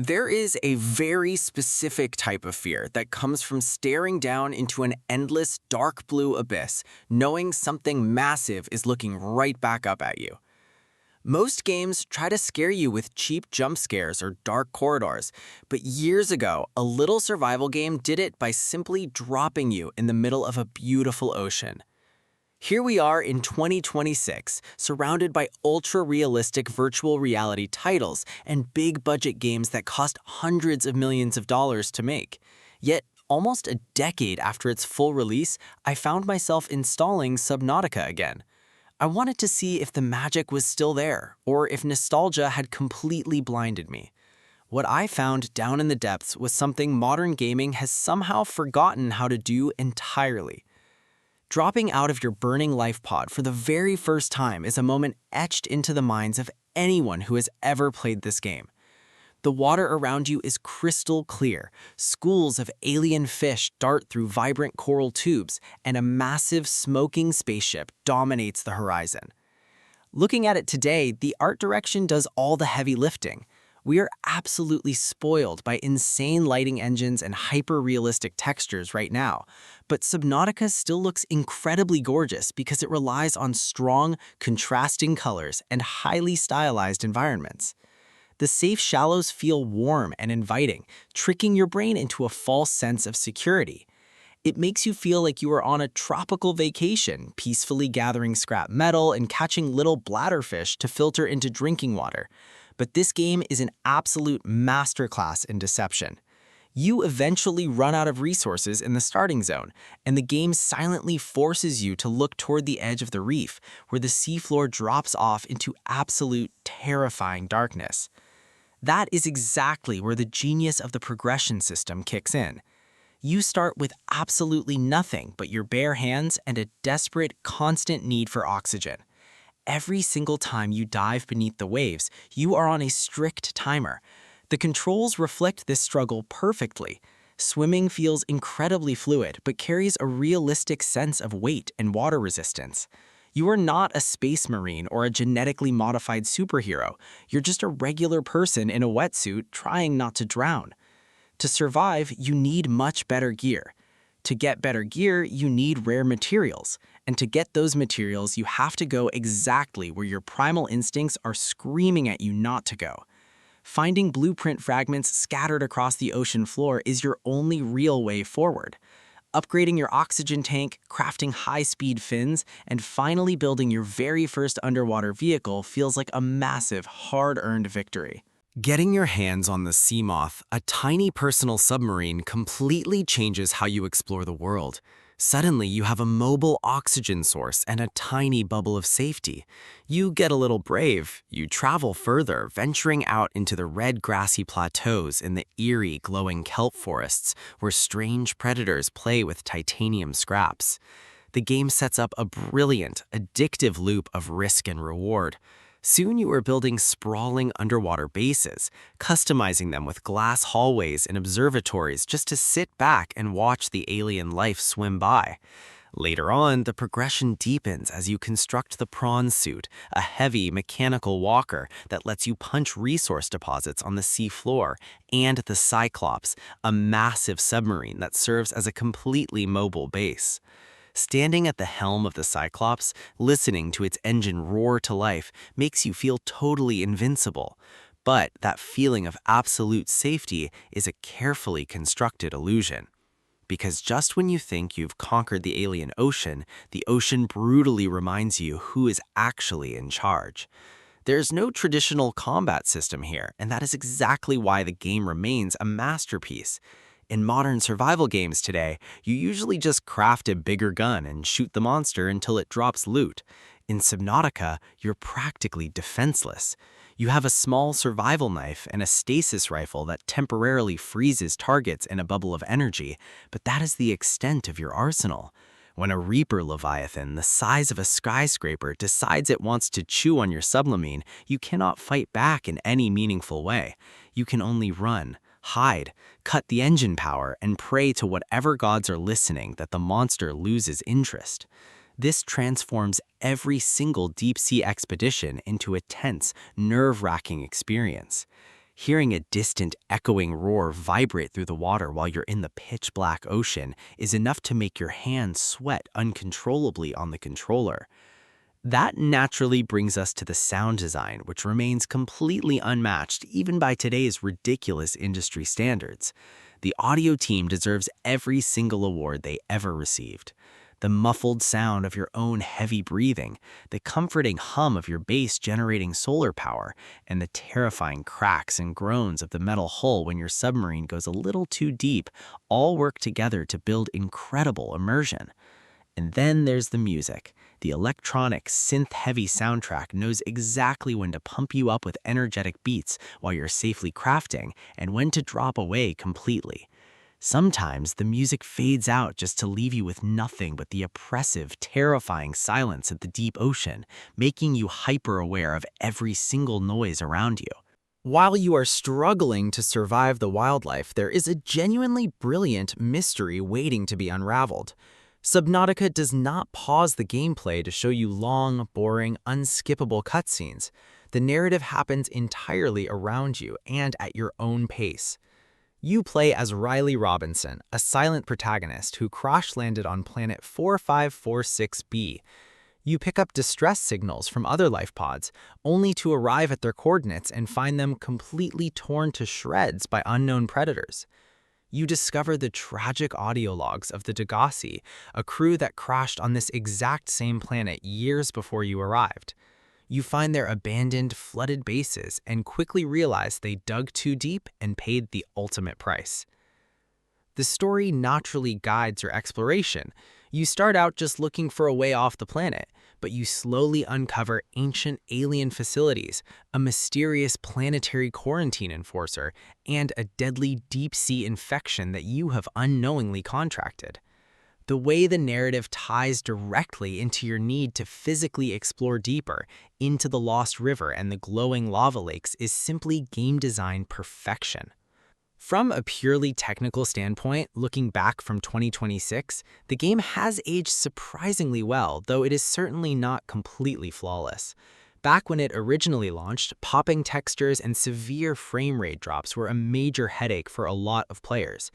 There is a very specific type of fear that comes from staring down into an endless dark blue abyss, knowing something massive is looking right back up at you. Most games try to scare you with cheap jump scares or dark corridors, but years ago, a little survival game did it by simply dropping you in the middle of a beautiful ocean. Here we are in 2026, surrounded by ultra-realistic virtual reality titles and big-budget games that cost hundreds of millions of dollars to make. Yet, almost a decade after its full release, I found myself installing Subnautica again. I wanted to see if the magic was still there, or if nostalgia had completely blinded me. What I found down in the depths was something modern gaming has somehow forgotten how to do entirely. Dropping out of your burning life pod for the very first time is a moment etched into the minds of anyone who has ever played this game. The water around you is crystal clear, schools of alien fish dart through vibrant coral tubes, and a massive smoking spaceship dominates the horizon. Looking at it today, the art direction does all the heavy lifting. We are absolutely spoiled by insane lighting engines and hyper-realistic textures right now, but Subnautica still looks incredibly gorgeous because it relies on strong, contrasting colors and highly stylized environments. The safe shallows feel warm and inviting, tricking your brain into a false sense of security. It makes you feel like you are on a tropical vacation, peacefully gathering scrap metal and catching little bladderfish to filter into drinking water. But this game is an absolute masterclass in deception. You eventually run out of resources in the starting zone, and the game silently forces you to look toward the edge of the reef, where the seafloor drops off into absolute terrifying darkness. That is exactly where the genius of the progression system kicks in. You start with absolutely nothing but your bare hands and a desperate, constant need for oxygen. Every single time you dive beneath the waves, you are on a strict timer. The controls reflect this struggle perfectly. Swimming feels incredibly fluid, but carries a realistic sense of weight and water resistance. You are not a space marine or a genetically modified superhero. You're just a regular person in a wetsuit trying not to drown. To survive, you need much better gear. To get better gear, you need rare materials. And to get those materials, you have to go exactly where your primal instincts are screaming at you not to go. Finding blueprint fragments scattered across the ocean floor is your only real way forward. Upgrading your oxygen tank, crafting high-speed fins, and finally building your very first underwater vehicle feels like a massive, hard-earned victory. Getting your hands on the Seamoth, a tiny personal submarine, completely changes how you explore the world. Suddenly, you have a mobile oxygen source and a tiny bubble of safety. You get a little brave. You travel further, venturing out into the red grassy plateaus in the eerie, glowing kelp forests where strange predators play with titanium scraps. The game sets up a brilliant, addictive loop of risk and reward. Soon you are building sprawling underwater bases, customizing them with glass hallways and observatories just to sit back and watch the alien life swim by. Later on, the progression deepens as you construct the prawn suit, a heavy mechanical walker that lets you punch resource deposits on the sea floor, and the Cyclops, a massive submarine that serves as a completely mobile base. Standing at the helm of the Cyclops, listening to its engine roar to life makes you feel totally invincible. But that feeling of absolute safety is a carefully constructed illusion. Because just when you think you've conquered the alien ocean, the ocean brutally reminds you who is actually in charge. There's no traditional combat system here, and that is exactly why the game remains a masterpiece. In modern survival games today, you usually just craft a bigger gun and shoot the monster until it drops loot. In Subnautica, you're practically defenseless. You have a small survival knife and a stasis rifle that temporarily freezes targets in a bubble of energy, but that is the extent of your arsenal. When a Reaper Leviathan the size of a skyscraper decides it wants to chew on your submarine, you cannot fight back in any meaningful way. You can only run, hide, cut the engine power, and pray to whatever gods are listening that the monster loses interest. This transforms every single deep-sea expedition into a tense, nerve-wracking experience. Hearing a distant echoing roar vibrate through the water while you're in the pitch-black ocean is enough to make your hands sweat uncontrollably on the controller. That naturally brings us to the sound design, which remains completely unmatched even by today's ridiculous industry standards. The audio team deserves every single award they ever received. The muffled sound of your own heavy breathing, the comforting hum of your bass generating solar power, and the terrifying cracks and groans of the metal hull when your submarine goes a little too deep all work together to build incredible immersion. And then there's the music. The electronic, synth-heavy soundtrack knows exactly when to pump you up with energetic beats while you're safely crafting and when to drop away completely. Sometimes the music fades out just to leave you with nothing but the oppressive, terrifying silence of the deep ocean, making you hyper-aware of every single noise around you. While you are struggling to survive the wildlife, there is a genuinely brilliant mystery waiting to be unraveled. Subnautica does not pause the gameplay to show you long, boring, unskippable cutscenes. The narrative happens entirely around you and at your own pace. You play as Riley Robinson, a silent protagonist who crash-landed on planet 4546b. You pick up distress signals from other life pods, only to arrive at their coordinates and find them completely torn to shreds by unknown predators. You discover the tragic audio logs of the Degassi, a crew that crashed on this exact same planet years before you arrived. You find their abandoned, flooded bases and quickly realize they dug too deep and paid the ultimate price. The story naturally guides your exploration. You start out just looking for a way off the planet, but you slowly uncover ancient alien facilities, a mysterious planetary quarantine enforcer, and a deadly deep-sea infection that you have unknowingly contracted. The way the narrative ties directly into your need to physically explore deeper into the Lost River and the glowing lava lakes is simply game design perfection. From a purely technical standpoint, looking back from 2026, the game has aged surprisingly well, though it is certainly not completely flawless. Back when it originally launched, popping textures and severe frame rate drops were a major headache for a lot of players.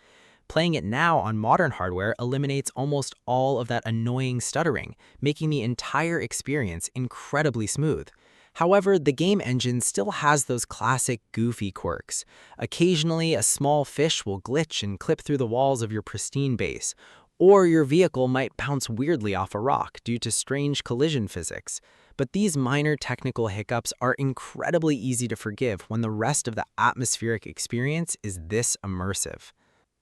Playing it now on modern hardware eliminates almost all of that annoying stuttering, making the entire experience incredibly smooth. However, the game engine still has those classic goofy quirks. Occasionally, a small fish will glitch and clip through the walls of your pristine base, or your vehicle might bounce weirdly off a rock due to strange collision physics. But these minor technical hiccups are incredibly easy to forgive when the rest of the atmospheric experience is this immersive.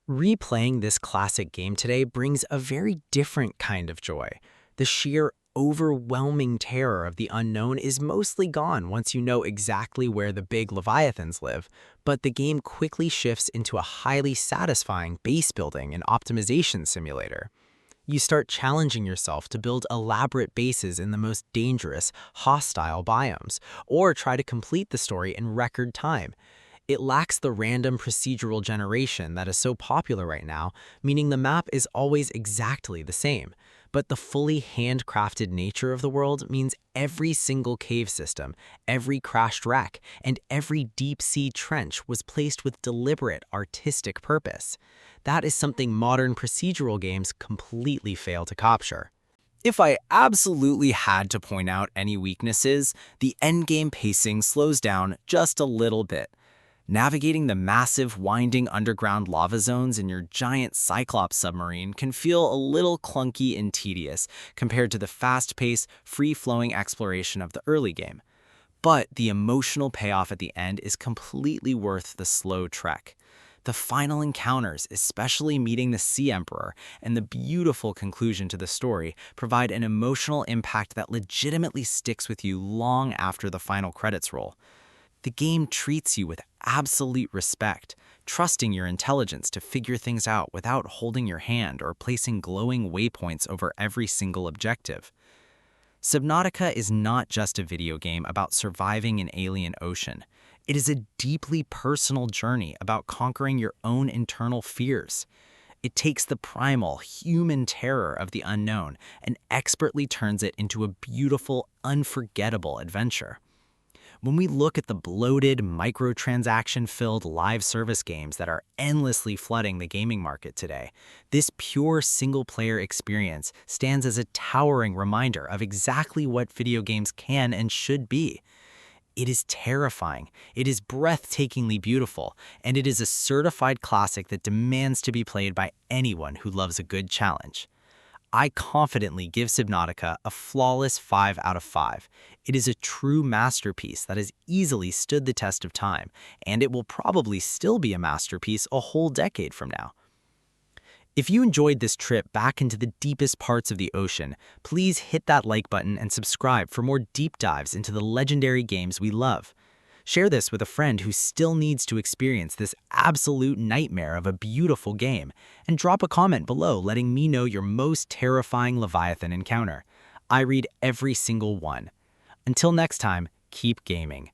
Replaying this classic game today brings a very different kind of joy. The sheer overwhelming terror of the unknown is mostly gone once you know exactly where the big leviathans live, but the game quickly shifts into a highly satisfying base building and optimization simulator. You start challenging yourself to build elaborate bases in the most dangerous, hostile biomes, or try to complete the story in record time. It lacks the random procedural generation that is so popular right now, meaning the map is always exactly the same. But the fully handcrafted nature of the world means every single cave system, every crashed wreck, and every deep-sea trench was placed with deliberate artistic purpose. That is something modern procedural games completely fail to capture. If I absolutely had to point out any weaknesses, the endgame pacing slows down just a little bit. Navigating the massive, winding underground lava zones in your giant Cyclops submarine can feel a little clunky and tedious compared to the fast-paced, free-flowing exploration of the early game. But the emotional payoff at the end is completely worth the slow trek. The final encounters, especially meeting the Sea Emperor, and the beautiful conclusion to the story provide an emotional impact that legitimately sticks with you long after the final credits roll. The game treats you with absolute respect, trusting your intelligence to figure things out without holding your hand or placing glowing waypoints over every single objective. Subnautica is not just a video game about surviving an alien ocean. It is a deeply personal journey about conquering your own internal fears. It takes the primal, human terror of the unknown and expertly turns it into a beautiful, unforgettable adventure. When we look at the bloated, microtransaction-filled live service games that are endlessly flooding the gaming market today, this pure single-player experience stands as a towering reminder of exactly what video games can and should be. It is terrifying, it is breathtakingly beautiful, and it is a certified classic that demands to be played by anyone who loves a good challenge. I confidently give Subnautica a flawless 5 out of 5. It is a true masterpiece that has easily stood the test of time, and it will probably still be a masterpiece a whole decade from now. If you enjoyed this trip back into the deepest parts of the ocean, please hit that like button and subscribe for more deep dives into the legendary games we love. Share this with a friend who still needs to experience this absolute nightmare of a beautiful game, and drop a comment below letting me know your most terrifying Leviathan encounter. I read every single one. Until next time, keep gaming.